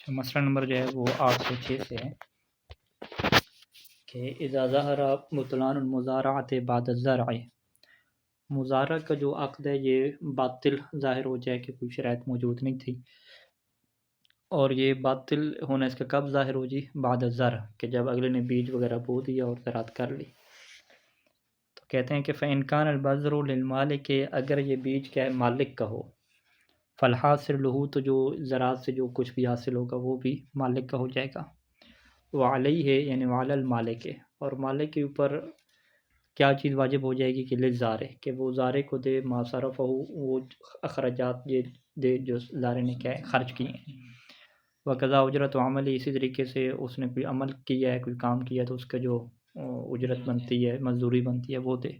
مسئلہ نمبر جو ہے وہ 806 سے ہے کہ اذا ظہر بطلان المزارعۃ بعد الزرع، مزارع کا جو عقد ہے یہ باطل ظاہر ہو جائے کہ کوئی شرائط موجود نہیں تھی، اور یہ باطل ہونا اس کا کب ظاہر ہو جی؟ بعد الزرع، کہ جب اگلے نے بیج وغیرہ بو دیا اور زراعت کر لی۔ تو کہتے ہیں کہ فإن كان البذر للمالک، اگر یہ بیج کیا ہے مالک کا ہو، فالحاصل لہو، تو جو زراعت سے جو کچھ بھی حاصل ہوگا وہ بھی مالک کا ہو جائے گا۔ وعلیہ یعنی وعلی المالک، اور مالک کے اوپر کیا چیز واجب ہو جائے گی کہ للزارع، کہ وہ زارع کو دے ما صرفہ، وہ اخراجات یہ دے جو زارع نے کیا ہے خرچ کیے ہیں۔ وقضا اجرت و عمل، اسی طریقے سے اس نے کوئی عمل کیا ہے، کوئی کام کیا ہے تو اس کا جو اجرت بنتی ہے، مزدوری بنتی ہے وہ دے۔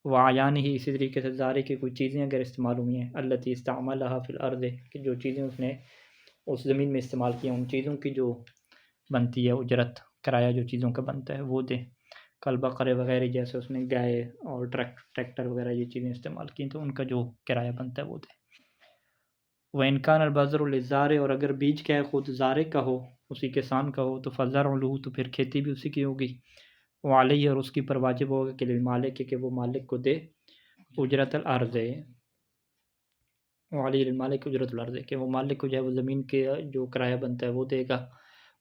وعیان ہی، اسی طریقے سے زارع کی کوئی چیزیں اگر استعمال ہوئی ہیں، التی استعملها فی الارض، کہ جو چیزیں اس نے اس زمین میں استعمال کی ہیں، ان چیزوں کی جو بنتی ہے اجرت، کرایہ جو چیزوں کا بنتا ہے وہ دے۔ کل بقرے وغیرہ، جیسے اس نے گائے اور ٹریکٹر وغیرہ یہ چیزیں استعمال کی تو ان کا جو کرایہ بنتا ہے وہ دے۔ وَإِنْ كَانَ الْبَذْرُ لِلزَّارِ، اور اگر بیج کیا ہے خود زارع کا ہو، اسی کسان کا ہو، تو فَالزَّرْعُ لَهُ، تو پھر کھیتی بھی اسی کی ہوگی۔ وعلیہ، اور اس کی پر واجب ہوگا کہ للمالک، کہ وہ مالک کو دے اجرت الارض، وعلی للمالک اجرت الارض، کہ وہ مالک کو جو ہے وہ زمین کے جو کرایہ بنتا ہے وہ دے گا۔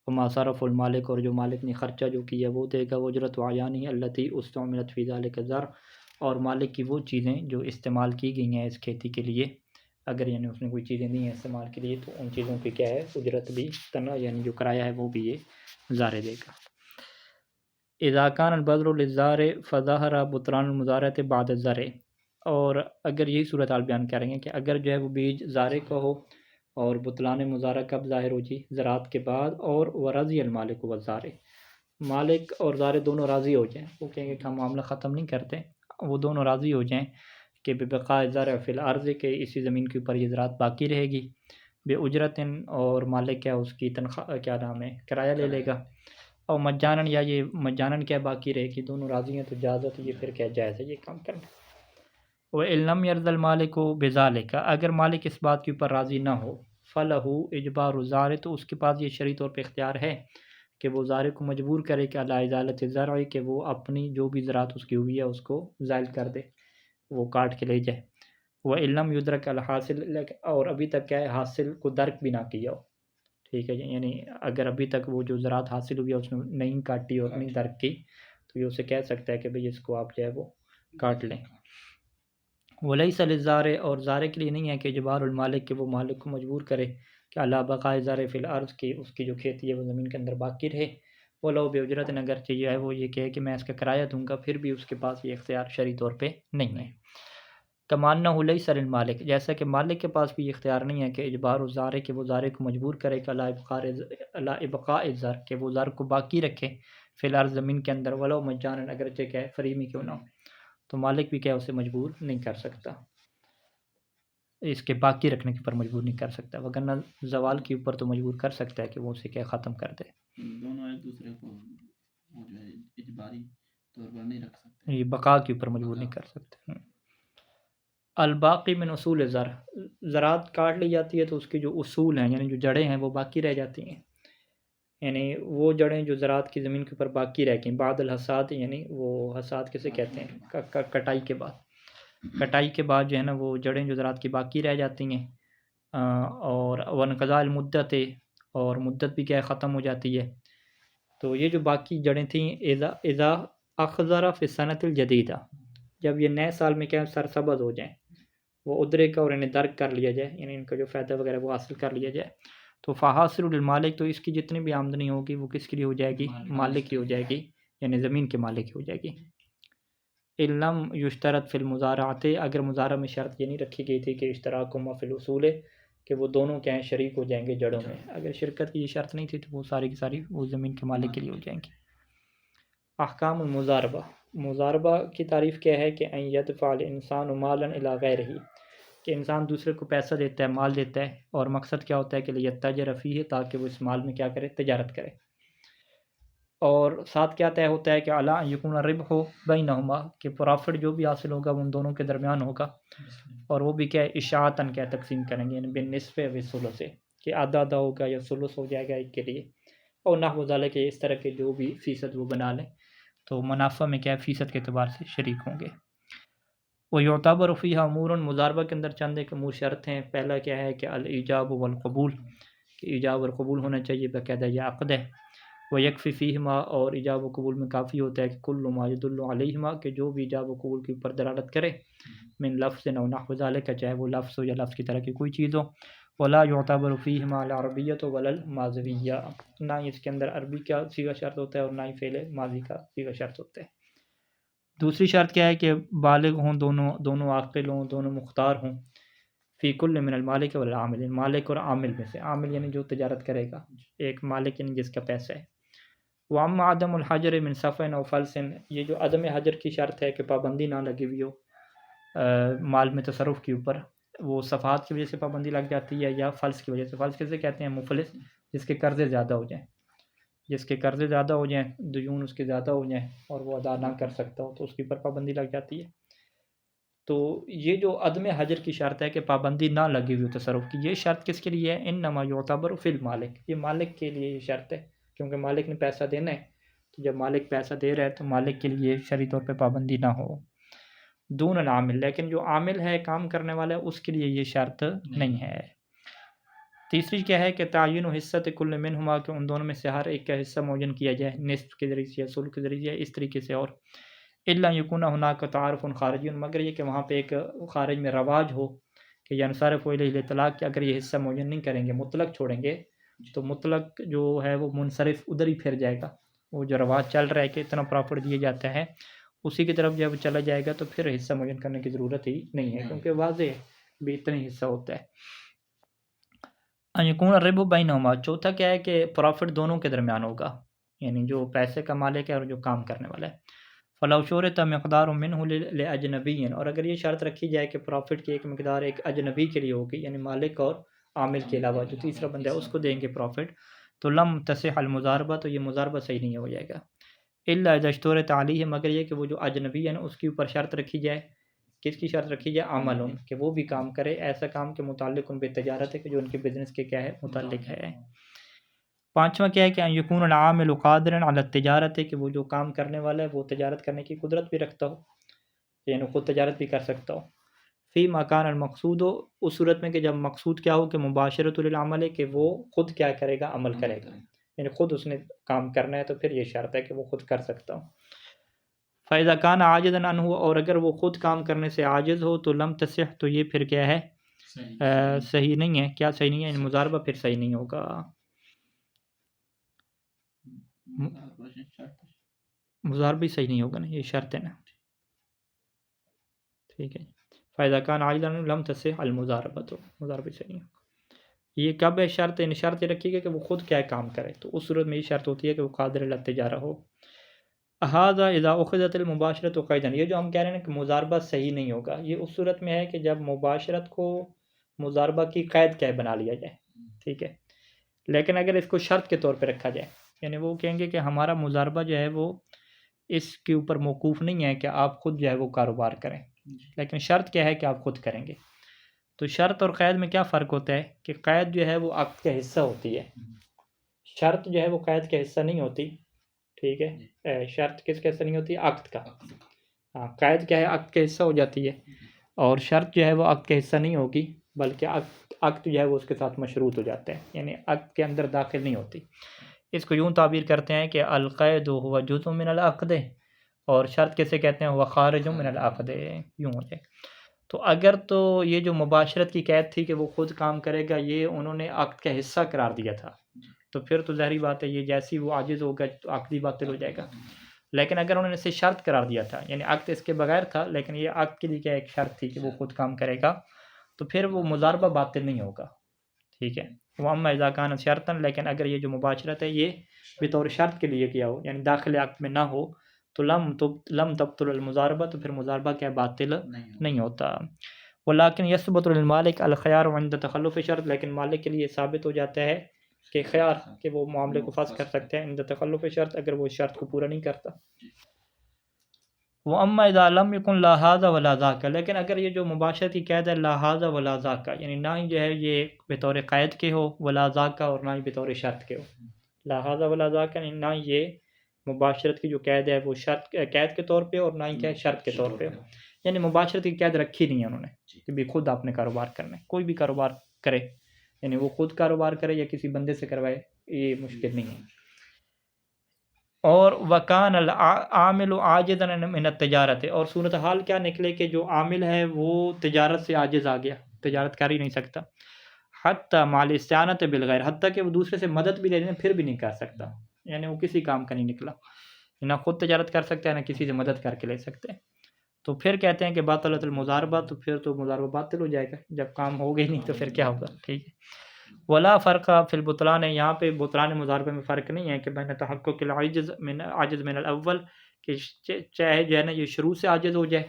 وما صرف المالک، اور جو مالک نے خرچہ جو کیا وہ دے گا۔ اجرت وعیانی التی استعملت فی ذلک الزرع، اور مالک کی وہ چیزیں جو استعمال کی گئی ہیں اس کھیتی کے لیے، اگر یعنی اس نے کوئی چیزیں دی ہیں استعمال کے لیے تو ان چیزوں کی کیا ہے اجرت بھی تنہا، یعنی جو کرایہ ہے وہ بھی یہ زارع دے گا۔ اذا کان البذر للزارع فظہر بطلان المزارعۃ بعد الزرع، اور اگر یہی صورتحال بیان کریں گے کہ اگر جو ہے وہ بیج زارع کا ہو اور بطلان مزارع کب ظاہر ہو جی؟ زراعت کے بعد، اور ورضی المالک والزارع، مالک اور زارع دونوں راضی ہو جائیں، وہ کہیں گے کہ ہم معاملہ ختم نہیں کرتے، وہ دونوں راضی ہو جائیں کہ ببقاء الزرع فی الارض، کہ اسی زمین کے اوپر یہ زراعت باقی رہے گی، بے اجرت، اور مالک کیا اس کی تنخواہ کیا نام ہے کرایہ لے لے گا، اور مجانن، یا یہ مجانن کیا باقی رہے گی، دونوں راضی ہیں تو اجازت یہ پھر کیا جائز ہے یہ کام کرنا۔ وَإِن لَمْ يَرْضَ الْمَالِكُ بِذَلِكَ، اگر مالک اس بات کے اوپر راضی نہ ہو، فَلَهُ إِجْبَارُ الزَّارِ، تو اس کے پاس یہ شرعی طور پہ اختیار ہے کہ وہ زارع کو مجبور کرے کہ علی ازالۃ الزرع، کہ وہ اپنی جو بھی زراعت اس کی ہوئی ہے اس کو زائل کر دے، وہ کاٹ کے لے جائے۔ وَإِن لَمْ يُدْرَكْ الْحَاصِلُ، اور ابھی تک کیا ہے حاصل کو درک بھی نہ کیا ہو، ٹھیک ہے جی، یعنی اگر ابھی تک وہ جو زراعت حاصل ہوئی ہے اس نے نہیں کاٹی اور نہیں درک کی تو یہ اسے کہہ سکتا ہے کہ بھئی اس کو آپ جو ہے وہ کاٹ لیں۔ ولیس للزارع، اور زارع کے لیے نہیں ہے کہ اجبار المالک، کہ وہ مالک کو مجبور کرے کہ علی بقاء زرع فی الارض، کی اس کی جو کھیتی ہے وہ زمین کے اندر باقی رہے۔ ولو باجرت، اگرچہ یہ ہے وہ یہ کہے کہ میں اس کا کرایہ دوں گا، پھر بھی اس کے پاس یہ اختیار شرعی طور پہ نہیں ہے۔ کما انہ لیس للمالک، جیسا کہ مالک کے پاس بھی یہ اختیار نہیں ہے کہ اجبار الزارع، کہ وہ زارع کو مجبور کرے کہ علی ابقاء الزرع، کہ وہ زرع کو باقی رکھے فی الارض زمین کے اندر، ولو مجانا، اگرچہ کہ فری میں کیوں نہ ہو، تو مالک بھی کیا اسے مجبور نہیں کر سکتا، اس کے باقی رکھنے کے پر مجبور نہیں کر سکتا، وگرنہ زوال کے اوپر تو مجبور کر سکتا ہے کہ وہ اسے کیا ختم کر دے۔ دونوں ایک دوسرے کو وہ جو ہے اجباری طور پر نہیں رکھ سکتے، یہ بقا کے اوپر مجبور نہیں کر سکتے۔ الباقی من اصول زرع، زراعت کاٹ لی جاتی ہے تو اس کے جو اصول ہیں یعنی جو جڑیں ہیں وہ باقی رہ جاتی ہیں، یعنی وہ جڑیں جو زراعت کی زمین کے اوپر باقی رہ گئیں بعد الحصاد، یعنی وہ حصاد کسے کہتے ہیں کٹائی کے بعد، کٹائی کے بعد جو ہے نا وہ جڑیں جو زراعت کی باقی رہ جاتی ہیں، اور وانقضاء المدت، اور مدت بھی کیا ختم ہو جاتی ہے، تو یہ جو باقی جڑیں تھیں اذا اخضر فی السنۃ الجدیدہ، جب یہ نئے سال میں کیا سرسبز ہو جائیں، وہ ادرے کا اور انہیں درک کر لیا جائے، یعنی ان کا جو فائدہ وغیرہ وہ حاصل کر لیا جائے، تو فحاصل للمالک، تو اس کی جتنی بھی آمدنی ہوگی وہ کس کے لیے ہو جائے گی؟ مالک کی ہو جائے گی، یعنی زمین کے مالک کی ہو جائے گی۔ ان لم یشترط فی المزارعۃ، اگر مزارع میں شرط یہ نہیں رکھی گئی تھی کہ اشتراکہما فی الاصول، کہ وہ دونوں کیا ہیں شریک ہو جائیں گے جڑوں میں، اگر شرکت کی یہ شرط نہیں تھی تو وہ ساری کی ساری وہ زمین کے مالک کے لیے ہو جائیں گی۔ احکام المضاربہ، مضاربہ کی تعریف کیا ہے کہ ان یدفع الانسان مالا الی غیرہ، کہ انسان دوسرے کو پیسہ دیتا ہے، مال دیتا ہے، اور مقصد کیا ہوتا ہے کہ لیتجر فیہ، تاکہ وہ اس مال میں کیا کرے تجارت کرے، اور ساتھ کیا طے ہوتا ہے کہ اعلیٰ یکون الربح بینہما، کہ پرافٹ جو بھی حاصل ہوگا وہ ان دونوں کے درمیان ہوگا، اور وہ بھی کیا ہے اشاعتاً کیا تقسیم کریں گے، یعنی بالنصف و ثلث، کہ آدھا آدھا ہوگا یا ثلث ہو جائے گا ایک کے لیے، اور نحو ذالک کہ اس طرح کے جو بھی فیصد وہ بنا لیں تو منافع میں کیا ہے فیصد کے اعتبار سے شریک ہوں گے۔ وہ یعتبر فیہا امور، مضاربہ کے اندر چند ایک امور شرط ہیں۔ پہلا کیا ہے کہ الایجاب والقبول، کہ ایجاب اور قبول ہونا چاہیے، باقاعدہ یہ عقد ہے۔ وہ یکفی فیہما، اور ایجاب و قبول میں کافی ہوتا ہے کہ کل ما یدل علیہما، کہ جو بھی ایجاب و قبول کے اوپر دلالت کرے، من لفظ او نحو ذالک، چاہے وہ لفظ ہو یا لفظ کی طرح کی کوئی چیز ہو۔ ولا یعتبر فیہما العربیۃ ولا الماضیہ، نہ ہی اس کے اندر عربی کا صیغہ شرط ہوتا ہے اور نہ ہی فعل ماضی کا صیغہ شرط ہوتا ہے۔ دوسری شرط کیا ہے کہ بالغ ہوں، دونوں عاقل ہوں، دونوں مختار ہوں، فی کل من المالک والعامل، مالک اور عامل میں سے، عامل یعنی جو تجارت کرے گا، ایک مالک یعنی جس کا پیسہ ہے۔ وَأَمَّا عَدَمُ الْحَجْرِ مِنْ صَفْوٍ أَوْ فَلْسٍ، یہ جو عدم حجر کی شرط ہے کہ پابندی نہ لگی ہوئی ہو مال میں تصرف کے اوپر، وہ صفحات کی وجہ سے پابندی لگ جاتی ہے یا فلس کی وجہ سے۔ فلس کیسے کہتے ہیں؟ مفلس، جس کے قرضے زیادہ ہو جائیں، جس کے قرضے زیادہ ہو جائیں، دیون اس کے زیادہ ہو جائیں اور وہ ادا نہ کر سکتا ہو تو اس کے اوپر پابندی لگ جاتی ہے۔ تو یہ جو عدم حجر کی شرط ہے کہ پابندی نہ لگی ہوئی تصرف کی، یہ شرط کس کے لیے ہے؟ انما یعتبر فی المالک، یہ مالک کے لیے یہ شرط ہے، کیونکہ مالک نے پیسہ دینا ہے، تو جب مالک پیسہ دے رہا ہے تو مالک کے لیے شرعی طور پہ پابندی نہ ہو۔ دون العامل، لیکن جو عامل ہے، کام کرنے والا ہے، اس کے لیے یہ شرط نہیں ہے۔ تیسری کیا ہے کہ تعین و حصہ کل منہما، کہ ان دونوں میں سے ہر ایک کا حصہ معین کیا جائے، نصف کے ذریعے سے یا ثلث کے ذریعے سے، اس طریقے سے۔ اور الا یکون ہناک تعارف خارجی، مگر یہ کہ وہاں پہ ایک خارج میں رواج ہو کہ ینصرف الیہ الاطلاق، کہ اگر یہ حصہ معین نہیں کریں گے، مطلق چھوڑیں گے، تو مطلق جو ہے وہ منصرف ادھر ہی پھر جائے گا۔ وہ جو رواج چل رہا ہے کہ اتنا پرافٹ دیا جاتا ہے، اسی کی طرف جب چلا جائے گا تو پھر حصہ معین کرنے کی ضرورت ہی نہیں ہے، کیونکہ واضح ہے بھی اتنا ہی حصہ ہوتا ہے۔ ان یکون الربح بینہما، چوتھا کیا ہے کہ پرافٹ دونوں کے درمیان ہوگا، یعنی جو پیسے کا مالک ہے اور جو کام کرنے والا ہے۔ فلو شورت مقدار منہ لاجنبی، اور اگر یہ شرط رکھی جائے کہ پرافٹ کی ایک مقدار ایک اجنبی کے لیے ہوگی، یعنی مالک اور عامل کے علاوہ جو تیسرا بندہ ہے اس کو دیں گے پرافٹ، تو لم تصح المضاربہ، تو یہ مضاربہ صحیح نہیں ہو جائے گا۔ الا اذا اشترط علیہ، مگر یہ کہ وہ جو اجنبی ہے نا اس کے اوپر شرط رکھی جائے، کس کی شرط رکھی جائے؟ عمل، کہ وہ بھی کام کرے، ایسا کام کے متعلق ان پہ تجارت ہے کہ جو ان کے بزنس کے کیا ہے متعلق ہے۔ پانچواں کیا ہے کہ ان یکون العامل قادرا علی التجارت، کہ وہ جو کام کرنے والا ہے وہ تجارت کرنے کی قدرت بھی رکھتا ہو، یعنی خود تجارت بھی کر سکتا ہو۔ فی مکان المقصود، اس صورت میں کہ جب مقصود کیا ہو کہ مباشرۃ للعمل ہے، کہ وہ خود کیا کرے گا؟ عمل کرے گا، یعنی خود اس نے کام کرنا ہے، تو پھر یہ شرط ہے کہ وہ خود کر سکتا ہو۔ فاذا کان عاجزا عنہ، اور اگر وہ خود کام کرنے سے عاجز ہو تو لم تصح، تو یہ پھر کیا ہے؟ صحیح نہیں ہے۔ کیا صحیح نہیں ہے؟ یعنی مضاربہ پھر صحیح نہیں ہوگا، مضاربہ صحیح نہیں ہوگا نا، یہ شرط ہے نا، ٹھیک ہے۔ فاذا کان عاجزا عنہ لم تصح المضاربہ، تو مضاربہ صحیح نہیں ہوگا۔ یہ کب ہے شرط؟ یعنی شرط یہ رکھی گئی کہ وہ خود کیا کام کرے، تو اس صورت میں یہ شرط ہوتی ہے کہ وہ قادر علی التجارہ ہو۔ هذا اذا اخذت المباشرۃ قیدا، یہ جو ہم کہہ رہے ہیں کہ مضاربہ صحیح نہیں ہوگا، یہ اس صورت میں ہے کہ جب مباشرت کو مضاربہ کی قید کیا بنا لیا جائے، ٹھیک ہے۔ لیکن اگر اس کو شرط کے طور پہ رکھا جائے، یعنی وہ کہیں گے کہ ہمارا مضاربہ جو ہے وہ اس کے اوپر موقوف نہیں ہے کہ آپ خود جو ہے وہ کاروبار کریں، لیکن شرط کیا ہے کہ آپ خود کریں گے۔ تو شرط اور قید میں کیا فرق ہوتا ہے کہ قید جو ہے وہ عقد کا حصہ ہوتی ہے، شرط جو ہے وہ قید کا حصہ نہیں ہوتی، ٹھیک ہے۔ شرط کس کا حصہ نہیں ہوتی؟ عقد کا۔ ہاں، قید کیا ہے؟ عقد کا حصہ ہو جاتی ہے، اور شرط جو ہے وہ عقد کا حصہ نہیں ہوگی، بلکہ عقد جو ہے وہ اس کے ساتھ مشروط ہو جاتا ہے، یعنی عقد کے اندر داخل نہیں ہوتی۔ اس کو یوں تعبیر کرتے ہیں کہ القید ہوا جزء من العقد، اور شرط کیسے کہتے ہیں؟ ہوا خارج من العقد، یوں ہو جائے۔ تو اگر تو یہ جو مباشرت کی قید تھی کہ وہ خود کام کرے گا، یہ انہوں نے عقد کا حصہ قرار دیا تھا، تو پھر تو ظاہری بات ہے یہ جیسی وہ عاجز ہوگا تو عقد ہی باطل ہو جائے گا۔ لیکن اگر انہوں نے اسے شرط قرار دیا تھا، یعنی عقد اس کے بغیر تھا، لیکن یہ عقد کے لیے کیا ایک شرط تھی کہ وہ خود کام کرے گا، تو پھر وہ مضاربہ باطل نہیں ہوگا، ٹھیک ہے۔ وَأَمَّا إِذَا كَانَتْ شَرْطًا، لیکن اگر یہ جو مباشرت ہے یہ بطور شرط کے لیے کیا ہو، یعنی داخل عقد میں نہ ہو، تو لم تبطل المضاربہ، تو پھر مضاربہ کیا باطل نہیں ہوتا۔ ولیکن یثبت للمالک الخیار عند تخلف شرط، لیکن مالک کے لیے ثابت ہو جاتا ہے کہ خیار، کہ وہ معاملے کو فسخ کر سکتے ہیں عند تخلف شرط، اگر وہ شرط کو پورا نہیں کرتا۔ وَأَمَّا إِذَا لَمْ يَكُنْ لَا هَٰذَا وَلَا ذَاكَ، لیکن اگر یہ جو مباشرت کی قید ہے لا هَٰذَا وَلَا ذَاكَ، یعنی نہ ہی جو ہے یہ بطور قید کے ہو، ولا ذاکا، اور نہ ہی بطور شرط کے ہو، لا هَٰذَا وَلَا ذَاكَ، یعنی نہ ہی یہ مباشرت کی جو قید ہے وہ شرط قید کے طور پہ، اور نہ ہی کیا شرط کے طور پہ، یعنی مباشرت کی قید رکھی نہیں ہے انہوں نے کہ بھی خود آپ نے کاروبار کرنا ہے، کوئی بھی کاروبار کرے، یعنی وہ خود کاروبار کرے یا کسی بندے سے کروائے، یہ مشکل نہیں ہے۔ اور وکان العامل عاجزا من التجارت، اور صورتحال کیا نکلے کہ جو عامل ہے وہ تجارت سے عاجز آ گیا، تجارت کر ہی نہیں سکتا، حتی مع الاستعانۃ بالغیر، حتیٰ کہ وہ دوسرے سے مدد بھی لے لیں پھر بھی نہیں کر سکتا، یعنی وہ کسی کام کا نہیں نکلا، نہ خود تجارت کر سکتا ہے نہ کسی سے مدد کر کے لے سکتے ہیں، تو پھر کہتے ہیں کہ باطلۃ المضاربہ، تو پھر تو مضاربہ باطل ہو جائے گا، جب کام ہوگا ہی نہیں تو پھر کیا ہوگا، ٹھیک ہے۔ ولا فرق فی البطلان، یہاں پہ بطلان مضاربہ میں فرق نہیں ہے کہ بین تحقق العجز من الاول، کہ چاہے جو ہے نا یہ شروع سے عاجز ہو جائے،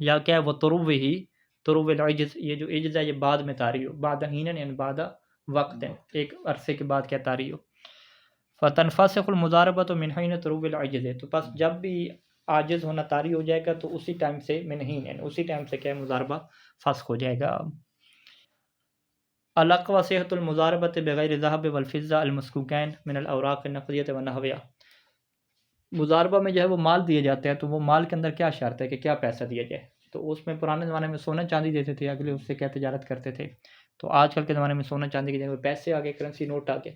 یا کیا وہ طروع العجز، یہ جو عجز ہے یہ بعد میں طاری ہو، بعد حین یعنی بعد وقت، ایک عرصے کے بعد کیا طاری ہو، فتنفسخ المضاربۃ من حین طروع العجز، تو بس جب بھی عاجز ہونا طاری ہو جائے گا تو اسی ٹائم سے من حین یعنی اسی ٹائم سے کیا مضاربہ فسخ ہو جائے گا۔ الاقوى صحة المضاربة بغیر الذهب والفضة المسکوکین من الاوراق النقدیة ونحوها، مضاربہ میں جو ہے وہ مال دیے جاتے ہیں، تو وہ مال کے اندر کیا شرط ہے کہ کیا پیسہ دیا جائے، تو اس میں پرانے زمانے میں سونا چاندی دیتے تھے، اگلے اس سے کیا تجارت کرتے تھے، تو آج کل کے زمانے میں سونا چاندی کی جگہ پیسے آگے، کرنسی نوٹ آگے،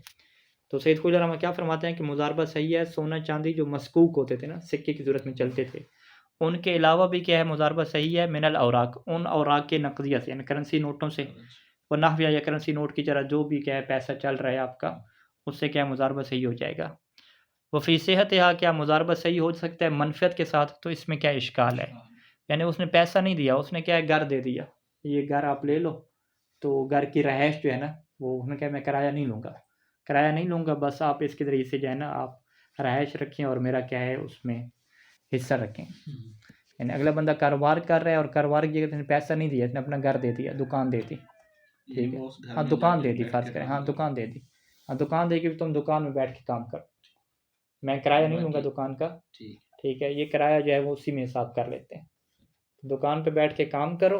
تو سید خواجہ رحمہ کیا فرماتے ہیں کہ مضاربہ صحیح ہے، سونا چاندی جو مسکوک ہوتے تھے نا، سکے کی صورت میں چلتے تھے، ان کے علاوہ بھی کیا ہے مضاربہ صحیح ہے، من الاوراق، ان اوراق کے نقدیہ سے، یعنی کرنسی نوٹوں سے، وہ نحویہ یا کرنسی نوٹ کی طرح جو بھی کیا ہے پیسہ چل رہا ہے آپ کا، اس سے کیا مضاربہ صحیح ہو جائے گا۔ وفی صحتہا، کیا مضاربہ صحیح ہو سکتا ہے منفعت کے ساتھ، تو اس میں کیا اشکال ہے، یعنی اس نے پیسہ نہیں دیا، اس نے کیا ہے گھر دے دیا، یہ گھر آپ لے لو، تو گھر کی رہائش جو ہے نا وہ انہوں نے کہا میں کرایہ نہیں لوں گا، کرایہ نہیں لوں گا، بس آپ اس کے ذریعے سے جو ہے نا آپ رہائش رکھیں اور میرا کیا ہے اس میں حصہ رکھیں، یعنی اگلا بندہ کاروبار کر رہا ہے اور کاروبار کی جگہ پیسہ نہیں دیا، اس نے اپنا گھر دے دیا، دکان دے دی، ٹھیک ہے، ہاں دکان دے دی، فرض کریں ہاں دکان دے دی، ہاں دکان دے کے تم دکان میں بیٹھ کے کام کرو، میں کرایہ نہیں لوں گا دکان کا، ٹھیک ہے، یہ کرایہ جو ہے وہ اسی میں حساب کر لیتے ہیں، دکان پہ بیٹھ کے کام کرو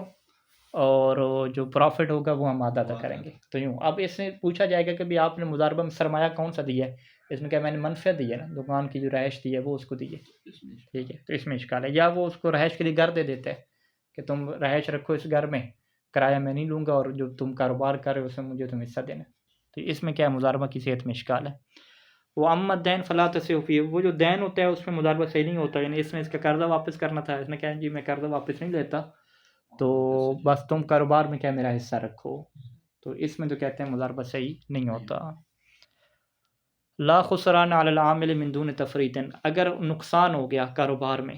اور جو پروفٹ ہوگا وہ ہم آدھا کریں گے، تو یوں اب اس میں پوچھا جائے گا کہ بھی آپ نے مضاربہ میں سرمایہ کون سا دیا ہے، اس میں کیا میں نے منفعت دی ہے نا، دکان کی جو رہائش دی ہے وہ اس کو دی ہے، ٹھیک ہے، تو اس میں اشکال ہے، یا وہ اس کو رہائش کے لیے گھر دے دیتا ہے کہ تم رہائش رکھو اس گھر میں، کرایہ میں نہیں لوں گا، اور جو تم کاروبار کر رہے ہو اس میں مجھے تم حصہ دینا، تو اس میں کیا مضاربہ کی صحت میں اشکال ہے۔ وہ اما الدین فلا تصح فیہ، وہ جو دین ہوتا ہے اس میں مضاربہ صحیح نہیں ہوتا، یعنی اس نے اس کا قرضہ واپس کرنا تھا، اس نے کہا جی میں قرضہ واپس نہیں لیتا، تو بس تم کاروبار میں کیا میرا حصہ رکھو، تو اس میں تو کہتے ہیں مضاربہ صحیح نہیں ہوتا۔ لا خسران علی العامل من دون تفریط، اگر نقصان ہو گیا کاروبار میں،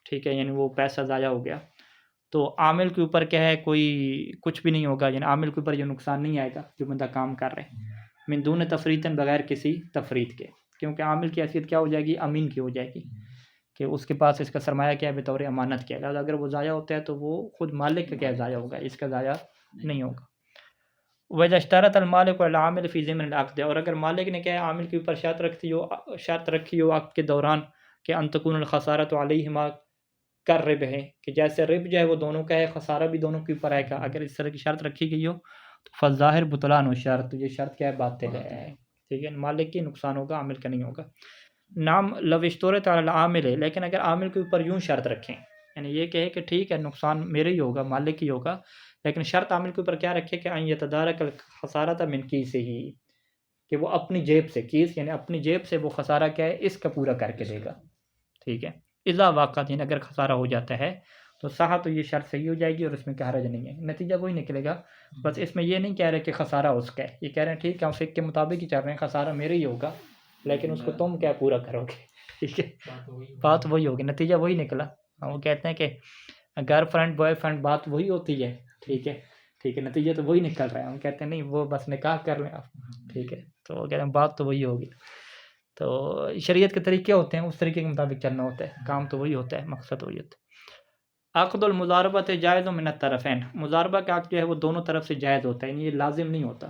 ٹھیک ہے، یعنی وہ پیسہ ضائع ہو گیا، تو عامل کے اوپر کیا ہے کوئی کچھ بھی نہیں ہوگا، یعنی عامل کے اوپر یہ نقصان نہیں آئے گا جو بندہ کام کر رہے ہیں، من دون تفریط، بغیر کسی تفریط کے، کیونکہ عامل کی حیثیت کیا ہو جائے گی، امین کی ہو جائے گی، کہ اس کے پاس اس کا سرمایہ کیا ہے بطور امانت کیا ہے، اگر وہ ضائع ہوتا ہے تو وہ خود مالک کا کیا ضائع ہوگا، اس کا ضائع نہیں ہوگا۔ وَإِذَا اشْتَرَطَ الْمَالِكُ عَلَى الْعَامِلِ فِي ضِمْنِ الْعَقْدِ، اور اگر مالک نے کیا ہے عامل کے اوپر شرط رکھی ہو عقد کے دوران کہ ان تکون الخسارۃ علیہما کالربح، کہ جیسے رب جو ہے وہ دونوں کا ہے، خسارہ بھی دونوں کے اوپر آئے گا، اگر اس طرح کی شرط رکھی گئی ہو تو فالظاہر بطلان و شرط، یہ شرط کیا ہے باطل ہے، ٹھیک ہے، مالک کی نقصان ہوگا، عامل کا نہیں ہوگا۔ نام لو اشترط علی العامل، لیکن اگر عامل کے اوپر یوں شرط رکھیں، یعنی یہ کہے کہ ٹھیک ہے نقصان میرے ہی ہوگا، مالک ہی ہوگا، لیکن شرط عامل کے اوپر کیا رکھے کہ ان یتدارک الخسارۃ من کیسہ، کہ وہ اپنی جیب سے، کیس یعنی اپنی جیب سے وہ خسارہ کیا ہے اس کا پورا کر کے دے گا، ٹھیک ہے، اذا واقعات، یعنی اگر خسارہ ہو جاتا ہے تو صحا، تو یہ شرط صحیح ہو جائے گی اور اس میں کیا حرج نہیں ہے، نتیجہ وہی نکلے گا، بس اس میں یہ نہیں کہہ رہے کہ خسارہ اس کا ہے، یہ کہہ رہے ہیں ٹھیک ہے ہم فقہ کے مطابق ہی چل رہے ہیں، خسارہ میرے ہی ہوگا لیکن اس کو تم کیا پورا کرو گے، ٹھیک ہے، بات وہی ہوگی، نتیجہ وہی نکلا، وہ کہتے ہیں کہ گرل فرینڈ بوائے فرینڈ بات وہی ہوتی ہے، ٹھیک ہے، نتیجہ تو وہی نکل رہا ہے، ہم کہتے ہیں نہیں وہ بس نکاح کر لیں آپ، ٹھیک ہے، تو وہ کہتے ہیں بات تو وہی ہوگی، تو شریعت کے طریقے ہوتے ہیں اس طریقے کے مطابق چلنا ہوتا ہے، کام تو وہی ہوتا ہے، مقصد وہی ہوتا ہے۔ عقد المضاربۃ جائز من الطرفین، مضاربہ کا عقد جو ہے وہ دونوں طرف سے جائز ہوتا ہے، یعنی یہ لازم نہیں ہوتا،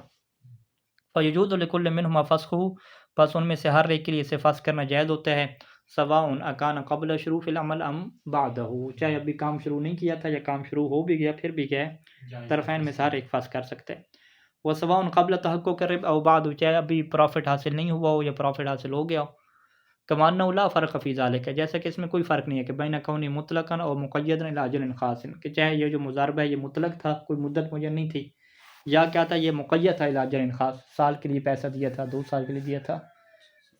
فیجوز لکل منہما فسخہ، بس ان میں سے ہر ایک کے لیے اسے فسخ کرنا جائز ہوتا ہے، سواء اکان قبل شروع العمل ام بعدہ، چاہے ابھی کام شروع نہیں کیا تھا یا کام شروع ہو بھی گیا پھر بھی کیا ہے طرفین میں سے ہر ایک فاسق کر سکتے ہیں۔ وہ سواء قبل تحقق الربح او بعد، چاہے ابھی پروفٹ حاصل نہیں ہوا ہو یا پروفٹ حاصل ہو گیا ہو۔ کما انہ لا فرق فی ذالک، جیسا کہ اس میں کوئی فرق نہیں ہے کہ بین کونی مطلقا اور مقیدا الی اجل خاص، کہ چاہے یہ جو مضاربہ ہے یہ مطلق تھا، کوئی مدت معین نہیں تھی، یا کیا تھا یہ مقید تھا الی اجل خاص، سال کے لیے پیسہ دیا تھا، 2 سال کے لیے دیا تھا،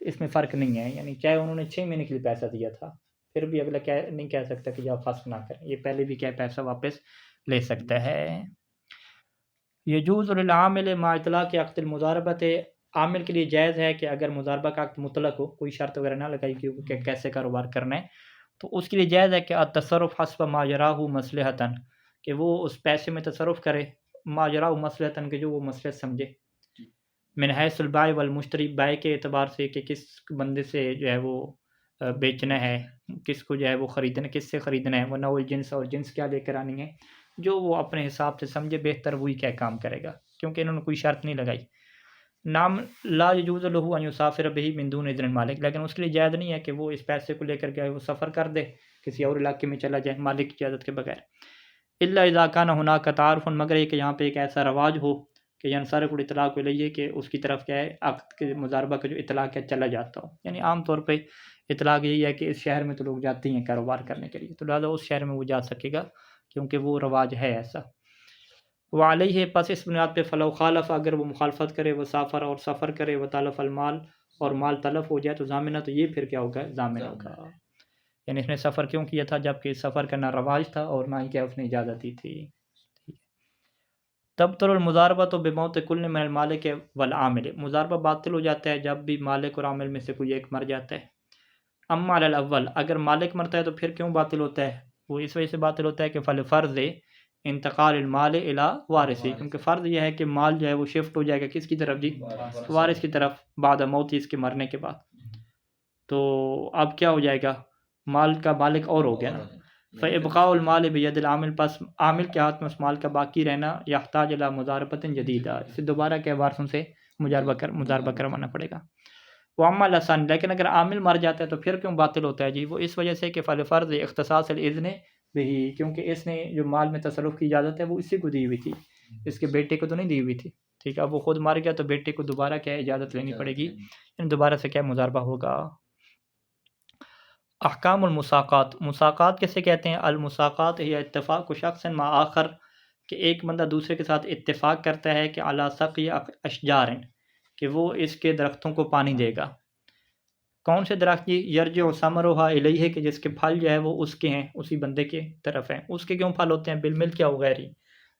اس میں فرق نہیں ہے۔ یعنی چاہے انہوں نے 6 مہینے کے لیے پیسہ دیا تھا پھر بھی اگلا نہیں کہہ سکتا کہ آپ فسخ نہ کریں، یہ پہلے بھی کیا پیسہ واپس لے سکتا ہے۔ یجوز للعامل مع اطلاق عقد المضاربۃ، عامل کے لیے جائز ہے کہ اگر مضاربہ کا عقد مطلق ہو، کوئی شرط وغیرہ نہ لگائی کہ کیسے کاروبار کرنا ہے، تو اس کے لیے جائز ہے کہ التصرف حسب ما یراہ مصلحۃ، کہ وہ اس پیسے میں تصرف کرے ما یراہ مصلحۃ، کہ جو وہ مصلحت سمجھے، من حیث البائع والمشتری، بائع کے اعتبار سے کہ کس بندے سے جو ہے وہ بیچنا ہے، کس کو جو ہے وہ خریدنا، کس سے خریدنا ہے، وہ نوع الجنس، اور جنس کیا لے کر آنی ہے، جو وہ اپنے حساب سے سمجھے بہتر وہی کیا کام کرے گا، کیونکہ انہوں نے کوئی شرط نہیں لگائی۔ نام لا یجوز له ان یسافر به من دون اذن المالک، لیکن اس کے لیے جائز نہیں ہے کہ وہ اس پیسے کو لے کر کے وہ سفر کر دے، کسی اور علاقے میں چلا جائے مالک کی اجازت کے بغیر۔ الا اذا كان هناك تعارف، مگر یہ کہ یہاں پہ ایک ایسا رواج ہو کہ ینصرف الاطلاق الیہ، کہ اس کی طرف کیا ہے عقد کے مضاربہ کا جو اطلاق ہے چلا جاتا ہو، یعنی عام طور پہ اطلاق یہی ہے کہ اس شہر میں تو لوگ جاتے ہیں کاروبار کرنے کے لیے، تو لہٰذا اس شہر میں وہ جا سکے گا کیونکہ وہ رواج ہے ایسا۔ وعلیہ، پس اس بنیاد پہ فلو خالف، اگر وہ مخالفت کرے، وہ سافر اور سفر کرے، وہ تلف المال اور مال تلف ہو جائے، تو ضامنہ، تو یہ پھر کیا ہوگا، ضامن ہوگا۔ یعنی اس نے سفر کیوں کیا تھا جبکہ سفر کرنا رواج تھا اور نہ ہی کیا اس نے اجازت دی تھی۔ تبطل المضاربہ تو بموت کل من المالک والعامل، مضاربہ باطل ہو جاتا ہے جب بھی مالک اور عامل میں سے کوئی ایک مر جاتا ہے۔ اما علی الاول، اگر مالک مرتا ہے تو پھر کیوں باطل ہوتا ہے؟ وہ اس وجہ سے باطل ہوتا ہے کہ فرض انتقال المال الی وارثی، کیونکہ فرض یہ ہے کہ مال جو ہے وہ شفٹ ہو جائے گا کس کی طرف جی، وارث کی طرف، بعد موت، اس کے مرنے کے بعد۔ تو اب کیا ہو جائے گا، مال کا مالک اور ہو گیا نا۔ فابقاء المال بید العامل، پس عامل کے ہاتھ میں اس مال کا باقی رہنا یحتاج الی مضاربۃ جدیدہ، اسے دوبارہ کے وارثوں سے مضاربہ کروانا پڑے گا۔ واما الثانی، لیکن اگر عامل مر جاتا ہے تو پھر کیوں باطل ہوتا ہے جی؟ وہ اس وجہ سے کہ فرض اختصاص الاذن بہی، کیونکہ اس نے جو مال میں تصرف کی اجازت ہے وہ اسی کو دی ہوئی تھی، اس کے بیٹے کو تو نہیں دی ہوئی تھی، ٹھیک ہے۔ اب وہ خود مر گیا تو بیٹے کو دوبارہ کیا اجازت لینی پڑے گی، یعنی دوبارہ سے کیا مضاربہ ہوگا۔ احکام المساقات، مساقات کیسے کہتے ہیں؟ المساقات ہی اتفاق شخص مع آخر، کہ ایک بندہ دوسرے کے ساتھ اتفاق کرتا ہے کہ علی سقی اشجار، کہ وہ اس کے درختوں کو پانی دے گا۔ کون سے درخت کی؟ یرجع ثمرھا الیہ، کہ جس کے پھل جو ہے وہ اس کے ہیں، اسی بندے کے طرف ہیں۔ اس کے کیوں پھل ہوتے ہیں؟ بالملک یا غیری،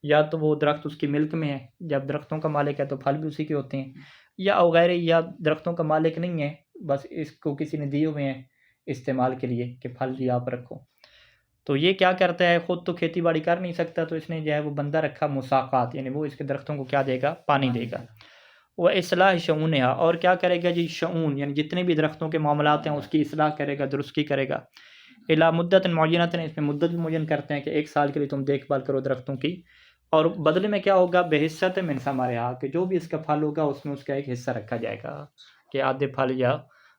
یا تو وہ درخت اس کی ملک میں ہے، جب درختوں کا مالک ہے تو پھل بھی اسی کے ہوتے ہیں، یا غیری، یا درختوں کا مالک نہیں ہے، بس اس کو کسی نے دیے ہوئے ہیں استعمال کے لیے کہ پھل جی آپ رکھو۔ تو یہ کیا کرتا ہے، خود تو کھیتی باڑی کر نہیں سکتا، تو اس نے جو ہے وہ بندہ رکھا مساقات، یعنی وہ اس کے درختوں کو کیا دے گا، پانی دے گا۔ وہ اصلاح شؤونہا، اور کیا کرے گا جی، شؤون یعنی جتنے بھی درختوں کے معاملات ہیں اس کی اصلاح کرے گا، درستی کرے گا۔ الی مدت معینۃ، اس میں مدت بھی معین کرتے ہیں کہ 1 سال کے لیے تم دیکھ بھال کرو درختوں کی، اور بدلے میں کیا ہوگا، بحصۃ من ثمرھا، کہ جو بھی اس کا پھل ہوگا اس میں اس کا ایک حصہ رکھا جائے گا، کہ آدھے پھل یا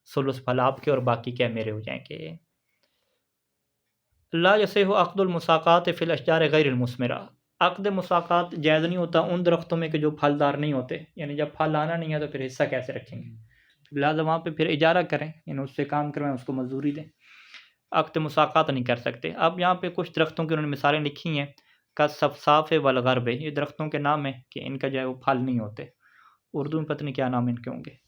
ثلث پھل آپ کے اور باقی کیا میرے ہو جائیں گے۔ لا یصح عقد المساقات فی الاشجار غیر المثمرہ، عقد مساقات جائز نہیں ہوتا ان درختوں میں کہ جو پھلدار نہیں ہوتے، یعنی جب پھل آنا نہیں ہے تو پھر حصہ کیسے رکھیں گے، لہٰذا وہاں پہ پھر اجارہ کریں، یعنی اس سے کام کروائیں، اس کو مزدوری دیں، عقد مساقات نہیں کر سکتے۔ اب یہاں پہ کچھ درختوں کی انہوں نے مثالیں لکھی ہیں، کا صفصاف والغرب، یہ درختوں کے نام ہیں کہ ان کا جو ہے وہ پھل نہیں ہوتے، اردو میں پتہ نہیں کیا نام ان کے ہوں گے۔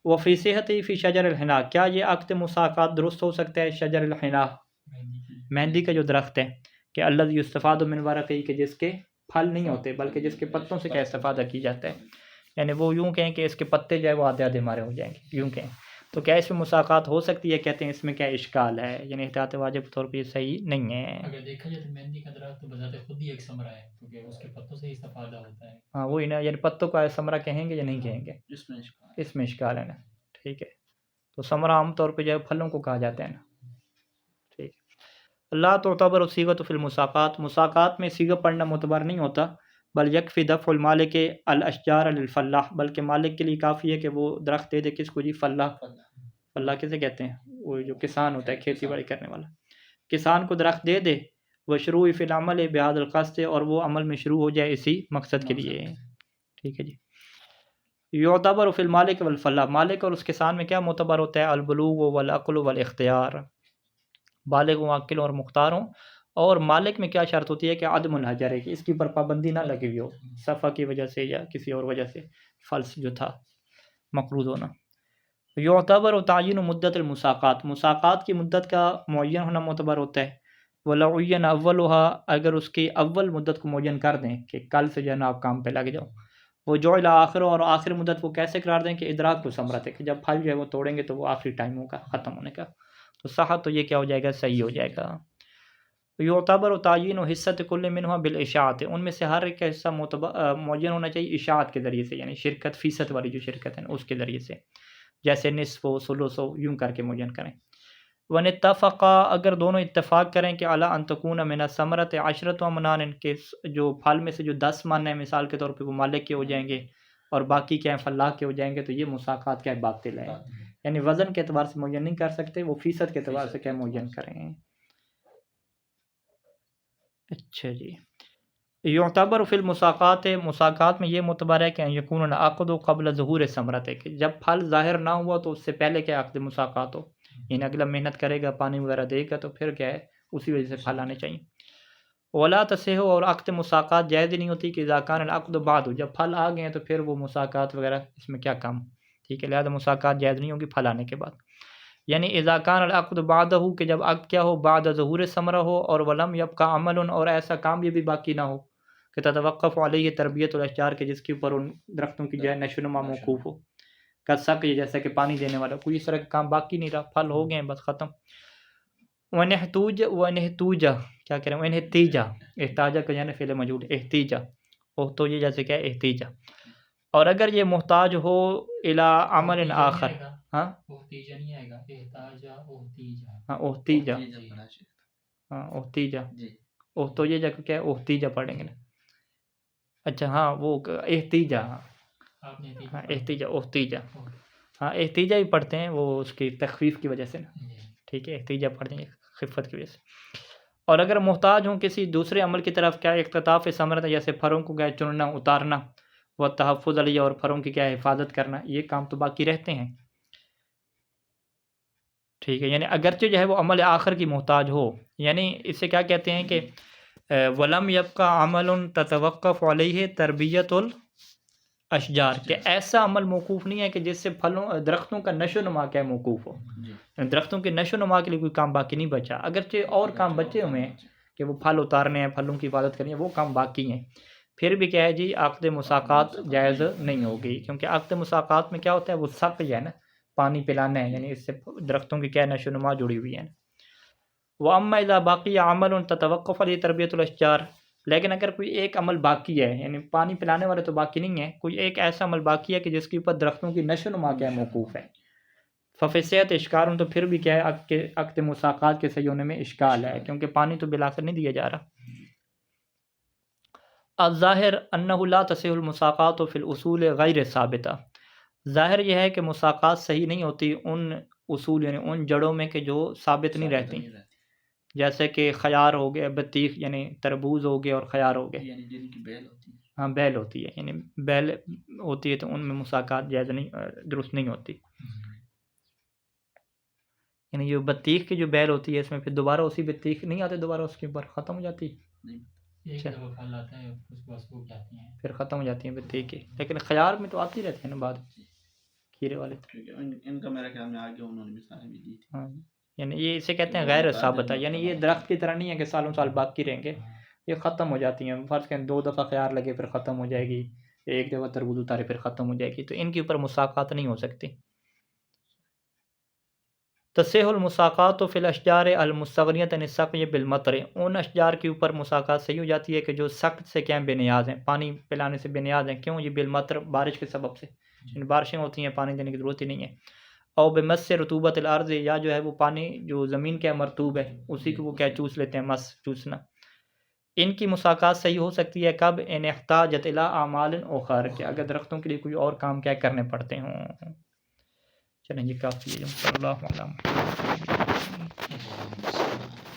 وفی صحت فی شجر الحنا، کیا یہ عقد مساقات درست ہو سکتا ہے شجر الحنا، مہندی کا جو درخت ہے، کہ الذی یستفاد من ورقہ، کہ جس کے پھل نہیں ہوتے بلکہ جس کے پتوں سے کیا استفادہ کی جاتا ہے، یعنی وہ یوں کہیں کہ اس کے پتے جو ہے وہ آدھے آدھے مارے ہو جائیں گے، یوں کہیں تو کیا اس میں مساقات ہو سکتی ہے؟ کہتے ہیں اس میں کیا اشکال ہے، یعنی احتیاط واجب کے طور پہ یہ صحیح نہیں ہے۔ اگر دیکھا جائے تو مہندی کا درخت تو بذات خود ہی ایک ثمرہ ہے، کیونکہ اس کے پتوں سے ہی استفادہ ہوتا ہے۔ ہاں وہی نا، یعنی پتوں کا ثمرہ کہیں گے یا نہیں کہیں گے، اس میں اشکال ہے نا، ٹھیک ہے۔ تو ثمرہ عام طور پہ جو ہے پھلوں کو کہا جاتا ہے نا، ٹھیک ہے۔ لا تعتبر صیغۃ فی المساقات، مساقات میں صیغہ پڑھنا معتبر نہیں ہوتا، بل یکفی دفع المالک الاشجار للفلاح، بلکہ مالک کے لیے کافی ہے کہ وہ درخت دے دے کس کو جی، فلاح، فلاح کسے کہتے ہیں، وہ جو کسان ہوتا ہے کھیتی باڑی کرنے والا، کسان کو درخت دے دے وشروع فی العمل بہذا القصد، اور وہ عمل میں شروع ہو جائے اسی مقصد کے لیے، ٹھیک ہے جی۔ یعتبر فی المالک والفلاح، مالک اور اس کسان میں کیا معتبر ہوتا ہے؟ البلوغ والعقل والاختیار، بالغ و عاقل اور مختار ہوں، اور مالک میں کیا شرط ہوتی ہے کہ عدم الحجر ہے، کہ اس کے اوپر پابندی نہ لگی ہوئی ہو صفا کی وجہ سے یا کسی اور وجہ سے، فلس جو تھا مقروض ہونا۔ یعتبر و تعین مدت المساقات، مساقات کی مدت کا معین ہونا معتبر ہوتا ہے۔ وَلَوْ عُيِّنَ أَوَّلُهَا، اگر اس کی اول مدت کو معین کر دیں کہ کل سے جو ہے نا آپ کام پہ لگ جاؤ۔ وہ جعل آخر، اور آخر مدت وہ کیسے قرار دیں کہ ادراک کو ثمرت ہے، کہ جب پھل جو ہے وہ توڑیں گے تو وہ آخری ٹائم ہوگا ختم ہونے کا، تو صحت تو یہ کیا ہو جائے گا؟ صحیح ہو جائے گا۔ یعتبر و تعین و حصۃ کل منہا بالاشاعت، ان میں سے ہر ایک کا حصہ معین ہونا چاہیے اشاعت کے ذریعے سے، یعنی شرکت فیصد والی جو شرکت ہے اس کے ذریعے سے، جیسے نصف و ثلث و یوں کر کے معین کریں۔ وَإِنِ اتَّفَقَا، اگر دونوں اتفاق کریں کہ عَلَىٰ أَن تَكُونَ مِنَ الثَّمَرَةِ عَشْرَةُ أَمْنَانٍ، کہ جو پھل میں سے جو 10 من ہیں مثال کے طور پہ وہ مالک کے ہو جائیں گے اور باقی کیا ہیں فلاح کے ہو جائیں گے، تو یہ مساقات کیا باطل ہے، یعنی وزن کے اعتبار سے معین نہیں کر سکتے، وہ فیصد کے اعتبار سے کیا معین کریں۔ اچھا جی۔ یعتبر فی المساقات، مساقات میں یہ معتبر ہے کہ ان یکون العقد قبل ظہور ثمرۃ، کہ جب پھل ظاہر نہ ہوا تو اس سے پہلے کیا عقد مساقات ہو، یعنی اگلا محنت کرے گا پانی وغیرہ دے گا تو پھر کیا ہے اسی وجہ سے پھل آنے چاہیے۔ ولا تصح، اور عقد مساقات جائز نہیں ہوتی کہ اذا کان العقد بعد، جب پھل آ گئے ہیں تو پھر وہ مساقات وغیرہ اس میں کیا کام، ٹھیک ہے، لہذا مساقات جائز نہیں ہوگی پھل آنے کے بعد۔ یعنی اذا کان العقد بعدہ، کہ جب عقد کیا ہو بعد ظہور ثمرہ ہو، اور ولم یبقى عمل، اور ایسا کام بھی باقی نہ ہو کہ تتوقف علیہ تربیت الاشجار، کے جس کے اوپر ان درختوں کی جو ہے نشو و نما موقوف ہو، کا سقی، جیسا کہ پانی دینے والا، کوئی اس طرح کا کام باقی نہیں رہا، پھل ہو گئے ہیں بس ختم۔ وَنِحْتُوجَ کیا کریں، وَنِحْتِیجَ، احتاجہ کا یعنی فعل مجہول، احتیجہ، تو یہ جیسے کیا احتیجہ، اور اگر یہ محتاج ہو الی عمل آخر، ہاں احتیجہ نہیں آئے گا، احتاجہ احتیجہ، ہاں احتیجہ، جی ہاں احتیجہ، تو یہ جگہ کیا ہے احتیجہ پڑھیں گے نا، اچھا ہاں وہ احتیجہ، آپ نے ہاں احتیجہ، احتیجہ، ہاں احتیجہ ہی پڑھتے ہیں وہ اس کی تخفیف کی وجہ سے نا، ٹھیک ہے، احتیجہ پڑھ دیں گے خفت کی وجہ سے۔ اور اگر محتاج ہوں کسی دوسرے عمل کی طرف، کیا اقتطاف ثمرۃ، جیسے پھلوں کو کیا چننا اتارنا، وہ تحفظ علیہ، اور پھلوں کی کیا حفاظت کرنا، یہ کام تو باقی رہتے ہیں، ٹھیک ہے، یعنی اگرچہ جو ہے وہ عمل آخر کی محتاج ہو، یعنی اسے کیا کہتے ہیں کہ ولم یبقى عمل تتوقف علیہ تربیت الاشجار، کہ ایسا عمل موقوف نہیں ہے کہ جس سے پھلوں درختوں کا نشو و نما کیا موقوف ہو، درختوں کے نشو و نما کے لیے کوئی کام باقی نہیں بچا، اگرچہ اور کام بچے ہوئے ہیں کہ وہ پھل اتارنے ہیں، پھلوں کی حفاظت کرنی ہے، وہ کام باقی ہیں، پھر بھی کیا ہے جی عقد مساقات جائز نہیں ہوگی، کیونکہ عقد مساقات میں کیا ہوتا ہے وہ سقی ہے نا، پانی پلانا ہے، یعنی اس سے درختوں کی کیا نشو و نما جڑی ہوئی ہے۔ وَأَمَّا إِذَا بَقِيَ عَمَلٌ تَتَوَقَّفُ عَلَيْهِ تَرْبِيَةُ الْأَشْجَارِ، لیکن اگر کوئی ایک عمل باقی ہے، یعنی پانی پلانے والے تو باقی نہیں ہے، کوئی ایک ایسا عمل باقی ہے کہ جس کے اوپر درختوں کی نشو و نما کیا موقوف ہے، فَفِي الصِّحَّةِ إِشْكَالٌ، تو پھر بھی کیا ہے عقد مساقات کے صحیح ہونے میں اشکال ہے، کیونکہ پانی تو بالآخر نہیں دیا جا رہا۔ الظاہر انہ لا تصح المساقات فی الاصول غیر ثابتہ، ظاہر یہ ہے کہ مساقات صحیح نہیں ہوتی ان اصول یعنی ان جڑوں میں کہ جو ثابت نہیں رہتی، جیسے کہ خیار ہو گیا، بطیخ یعنی تربوز ہو گیا اور خیار ہو گیا، یعنی جن کی بیل ہوتی ہے، ہاں بیل ہوتی ہے، یعنی بیل ہوتی ہے تو ان میں مساقات جائز نہیں، درست نہیں ہوتی، یعنی یہ بطیخ کی جو بیل ہوتی ہے اس میں پھر دوبارہ اسی بطیخ نہیں آتے، دوبارہ اس کے اوپر ختم ہو جاتی، ایک دفعہ پھل آتا ہے اس کے بعد سوکھ جاتی ہیں، پھر ختم ہو جاتی ہیں بطیخ کی، لیکن خیار میں تو آتی رہتی ہیں نا بعد، کھیرے والے، کیونکہ ان کا میرے خیال میں آگے انہوں نے مثالیں بھی دی تھی، ہاں یعنی یہ اسے کہتے ہیں غیر ثابتہ، یعنی یہ درخت کی طرح نہیں ہے کہ سالوں سال باقی رہیں گے، یہ ختم ہو جاتی ہیں، فرض کریں 2 دفعہ خیار لگے پھر ختم ہو جائے گی، ایک دفعہ تربوز اتارے پھر ختم ہو جائے گی، تو ان کے اوپر مساقات نہیں ہو سکتی۔ تصح المساقات فی الاشجار المستغنیۃ عن السقی بالمطر، ان اشجار کے اوپر مساقات صحیح ہو جاتی ہے کہ جو سخت سے کیا بے نیاز ہیں، پانی پلانے سے بے نیاز ہیں، کیوں؟ یہ بالمطر، بارش کے سبب سے، یعنی بارشیں ہوتی ہیں پانی دینے کی ضرورت ہی نہیں ہے، او بمس رطوبت الارض، یا جو ہے وہ پانی جو زمین کا مرطوب ہے اسی کو وہ کیا چوس لیتے ہیں، مس چوسنا، ان کی مساقات صحیح ہو سکتی ہے کب؟ ان احتاجت الی اعمال اخر، کہ اگر درختوں کے لیے کوئی اور کام کیا کرنے پڑتے ہوں۔ چلیں جی کافی ہے، صلی اللہ علیہ وسلم. اللهم صل على